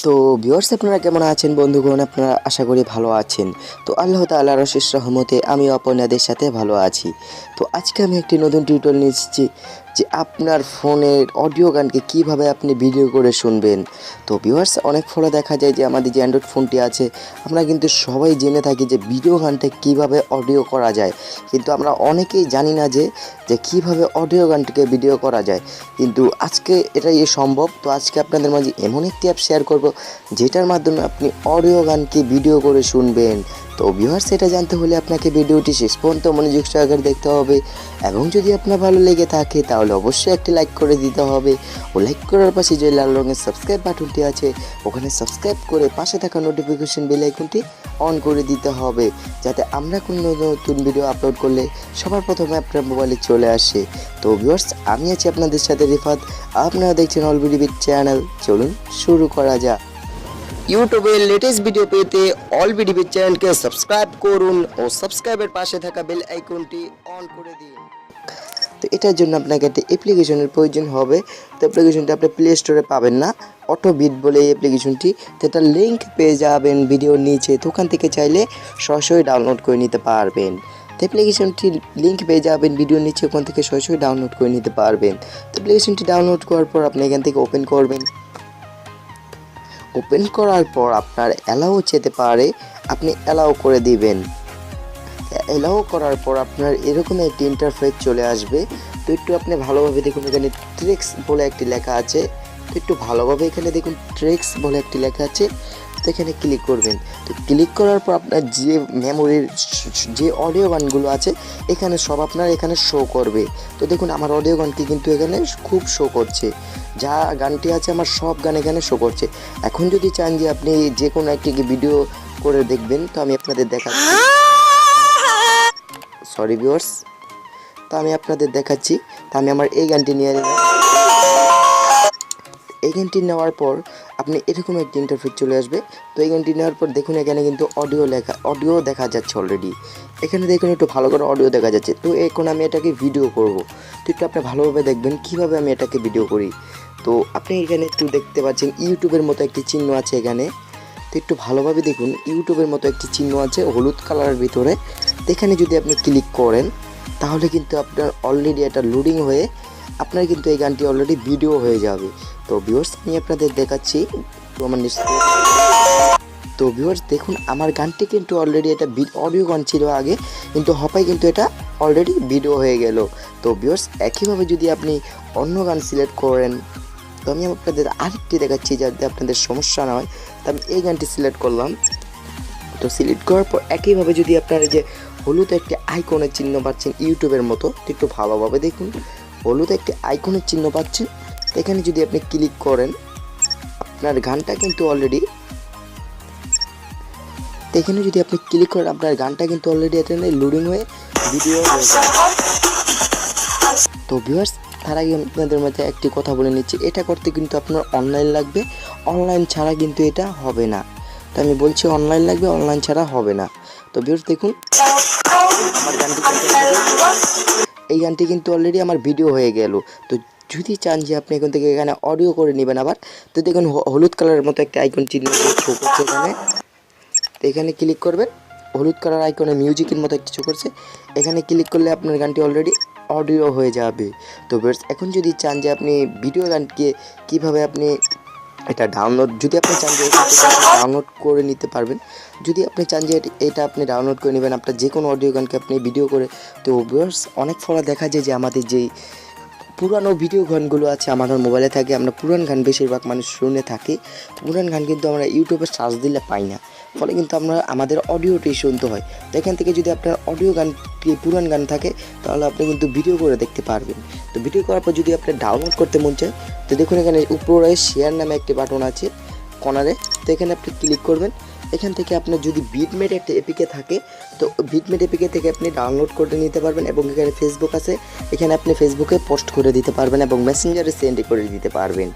তো ভিউয়ার্স আপনারা কেমন আছেন বন্ধুগণ? আপনারা আশা করি ভালো আছেন। তো আল্লাহ তাআলার অশেষ রহমতে আমি আপনাদের সাথে ভালো আছি। তো আজকে আমি একটি নতুন টিউটোরিয়াল নিয়ে এসেছি যে আপনার ফোনের অডিও গানকে কিভাবে আপনি ভিডিও করে শুনবেন। তো ভিউয়ার্স অনেক ফোনে দেখা যায় যে আমাদের যে অ্যান্ড্রয়েড ফোনটি আছে আমরা কিন্তু সবাই জেনে থাকি যে ভিডিও গানটা কিভাবে অডিও করা যায়, কিন্তু আমরা অনেকেই জানি না যে কিভাবে অডিও গানটিকে ভিডিও করা যায়। কিন্তু আজকে এটাই সম্ভব। তো আজকে আপনাদের মাঝে এমন একটি অ্যাপ শেয়ার করব যেটার মাধ্যমে আপনি অডিও গানকে ভিডিও করে শুনবেন। তো ভিউয়ার্স এটা জানতে হলে আপনাকে ভিডিওটি শেষ পর্যন্ত মনোযোগ সহকারে দেখতে হবে, এবং যদি আপনার ভালো লেগে থাকে তাহলে অবশ্যই একটি লাইক করে দিতে হবে। ও লাইক করার পাশে যে লাল রঙের সাবস্ক্রাইব বাটনটি আছে ওখানে সাবস্ক্রাইব করে পাশে থাকা নোটিফিকেশন বেল আইকনটি অন করে দিতে হবে, যাতে আমরা কোনো নতুন ভিডিও আপলোড করলে সবার প্রথমে আপনার মোবাইলে চলে আসে। তো ভিউয়ার্স আমি আছি আপনাদের সাথে রিফাত, আপনারা দেখছেন অল বিডিবির চ্যানেল। চলুন শুরু করা যাক। ইউটিউবের লেটেস্ট ভিডিও পেতে অল বিডিবির চ্যানেলকে সাবস্ক্রাইব করুন ও সাবস্ক্রাইবের পাশে থাকা বেল আইকনটি অন করে দিন। তো এটার জন্য আপনাকে একটা অ্যাপ্লিকেশনের প্রয়োজন হবে। তো অ্যাপ্লিকেশনটা আপনি প্লে স্টোরে পাবেন না, অটো বিট বলে এই অ্যাপ্লিকেশনটি। তো এটার লিঙ্ক পেয়ে যাবেন ভিডিওর নিচে, তো ওখান থেকে চাইলে সরাসরি ডাউনলোড করে নিতে পারবেন। তো অ্যাপ্লিকেশনটির লিঙ্ক পেয়ে যাবেন ভিডিওর নিচে, ওখান থেকে সরাসরি ডাউনলোড করে নিতে পারবেন। তো অ্যাপ্লিকেশনটি ডাউনলোড করার পর আপনি এখান থেকে ওপেন করবেন। ওপেন করার পর আপনার অ্যালাউ যেতে পারে, আপনি অ্যালাউ করে দিবেন। অ্যালাউ করার পর আপনার এরকম একটি ইন্টারফেস চলে আসবে। তো একটু আপনি ভালোভাবে দেখুন, এখানে ট্রিক্স বলে একটি লেখা আছে। তো একটু ভালোভাবে এখানে দেখুন ট্রিক্স বলে একটি লেখা আছে, তো এখানে ক্লিক করবেন। তো ক্লিক করার পর আপনার যে মেমোরির যে অডিও গানগুলো আছে এখানে সব আপনার এখানে শো করবে। তো দেখুন আমার অডিও গানটি কিন্তু এখানে খুব শো করছে, যা গানটি আছে আমার সব গান এখানে শো করছে। এখন যদি চান যে আপনি যে কোনো একটি ভিডিও করে দেখবেন, তো আমি আপনাদের দেখাচ্ছি। সরি ভিউয়ার্স, তো আমি আপনাদের দেখাচ্ছি। তো আমি আমার এই গানটি নিয়ে নিলাম। এই গানটি নেওয়ার পর আপনি এরকম একটি ইন্টারফেস চলে আসবে। তো এই গানটি নেওয়ার পর দেখুন এখানে কিন্তু অডিও দেখা যাচ্ছে অলরেডি। এখানে দেখুন একটু ভালো করে অডিও দেখা যাচ্ছে। তো এখন আমি এটাকে ভিডিও করব। তো একটু আপনি ভালোভাবে দেখবেন কিভাবে আমি এটাকে ভিডিও করি। তো আপনি এখানে একটু দেখতে পাচ্ছেন ইউটিউবের মতো একটি চিহ্ন আছে এখানে। তো একটু ভালোভাবে দেখুন ইউটিউবের মতো একটি চিহ্ন আছে হলুদ কালারের ভিতরে। তো এখানে যদি আপনি ক্লিক করেন তাহলে কিন্তু আপনার অলরেডি এটা লোডিং হয়ে আপনার কিন্তু এই গানটি অলরেডি ভিডিও হয়ে যাবে। তো ভিউয়ার্স আমি আপনাদের দেখাচ্ছি। তো আমার তো ভিউয়ার্স দেখুন আমার গানটি কিন্তু অলরেডি এটা অডিও গান ছিল আগে, কিন্তু হপায় কিন্তু এটা অলরেডি ভিডিও হয়ে গেল। তো ভিউয়ার্স একইভাবে যদি আপনি অন্য গান সিলেক্ট করেন, তো আমি আপনাদের আরেকটি দেখাচ্ছি যাতে আপনাদের সমস্যা না হয়। তো আমি এই গানটি সিলেক্ট করলাম। তো সিলেক্ট করার পর একইভাবে যদি আপনারা যে হলুদ একটি আইকনের চিহ্ন পাচ্ছেন ইউটিউবের মতো, তো একটু ভালোভাবে দেখুন হলুদ একটি আইকনের চিহ্ন পাচ্ছেন। এখানে যদি আপনি ক্লিক করেন আপনার গানটা কিন্তু অলরেডি, এখানে যদি আপনি ক্লিক করেন আপনার গানটা কিন্তু অলরেডি এখানে লোডিং হয়ে ভিডিও হয়ে যাবে। তো ভিউয়ার্স তার আগে আপনাদের মধ্যে একটি কথা বলে নিচ্ছি, এটা করতে কিন্তু আপনার অনলাইন লাগবে, অনলাইন ছাড়া কিন্তু এটা হবে না। তো আমি বলছি অনলাইন লাগবে, অনলাইন ছাড়া হবে না। তো ভিউয়ার্স দেখুন আমার গানটি এই গানটি কিন্তু অলরেডি আমার ভিডিও হয়ে গেল। তো যদি চান যে আপনি এখান থেকে এখানে অডিও করে নেবেন আবার, তো দেখুন হলুদ কালারের মতো একটা আইকন চিহ্ন শো করছে এখানে। তো এখানে ক্লিক করবেন, হলুদ কালার আইকনে মিউজিকের মতো একটা শো করছে, এখানে ক্লিক করলে আপনার গানটি অলরেডি অডিও হয়ে যাবে। তো ভিউয়ার্স এখন যদি চান যে আপনি ভিডিও গানকে কিভাবে আপনি এটা ডাউনলোড, যদি আপনি চান যে ডাউনলোড করে নিতে পারবেন, যদি আপনি চান যে এটা আপনি ডাউনলোড করে নেবেন আপনার যে কোনো অডিও গানকে আপনি ভিডিও করে। তো ভিউয়ার্স অনেক ফলা দেখা যায় যে আমাদের যেই পুরানো ভিডিও গানগুলো আছে আমাদের মোবাইলে থাকে, আমরা পুরান গান বেশিরভাগ মানুষ শুনে থাকি। পুরান গান কিন্তু আমরা ইউটিউবে সার্চ দিলে পাই না, ফলে কিন্তু আমরা আমাদের অডিওটি শুনতে হয়। তো এখান থেকে যদি আপনার অডিও গান পুরান গান থাকে তাহলে আপনি কিন্তু ভিডিও করে দেখতে পারবেন। তো ভিডিও করার পর যদি আপনি ডাউনলোড করতে মন চায়, তো দেখুন এখানে উপরে শেয়ার নামে একটি বাটন আছে কর্নারে, তো এখানে আপনি ক্লিক করবেন। এখান থেকে আপনার যদি বিটমেট একটা এপিকে থাকে, তো বিটমেট এপিকে থেকে আপনি ডাউনলোড করে নিতে পারবেন, এবং এখানে ফেসবুক আছে, এখানে আপনি ফেসবুকে পোস্ট করে দিতে পারবেন এবং মেসেঞ্জারে সেন্ড করে দিতে পারবেন।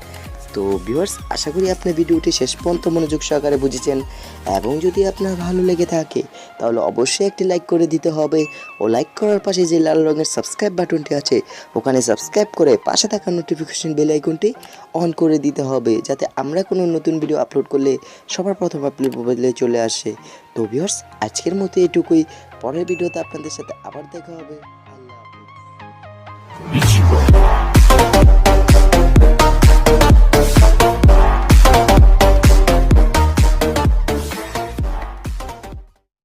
তো ভিউয়ার্স, আশা করি আপনি ভিডিওটি শেষ পর্যন্ত মনোযোগ সহকারে বুঝেছেন এবং যদি আপনার ভালো লেগে থাকে তাহলে অবশ্যই একটি লাইক করে দিতে হবে ও লাইক করার পাশে যে লাল রঙের সাবস্ক্রাইব বাটনটি আছে ওখানে সাবস্ক্রাইব করে পাশে থাকা নোটিফিকেশন বেল আইকনটি অন করে দিতে হবে, যাতে আমরা কোনো নতুন ভিডিও আপলোড করলে সবার প্রথম আপনার মোবাইলে চলে আসে। তো ভিউয়ার্স, আজকের মতো এটুকুই। পরের ভিডিওতে আপনাদের সাথে আবার দেখা হবে। আল্লাহ হাফেজ।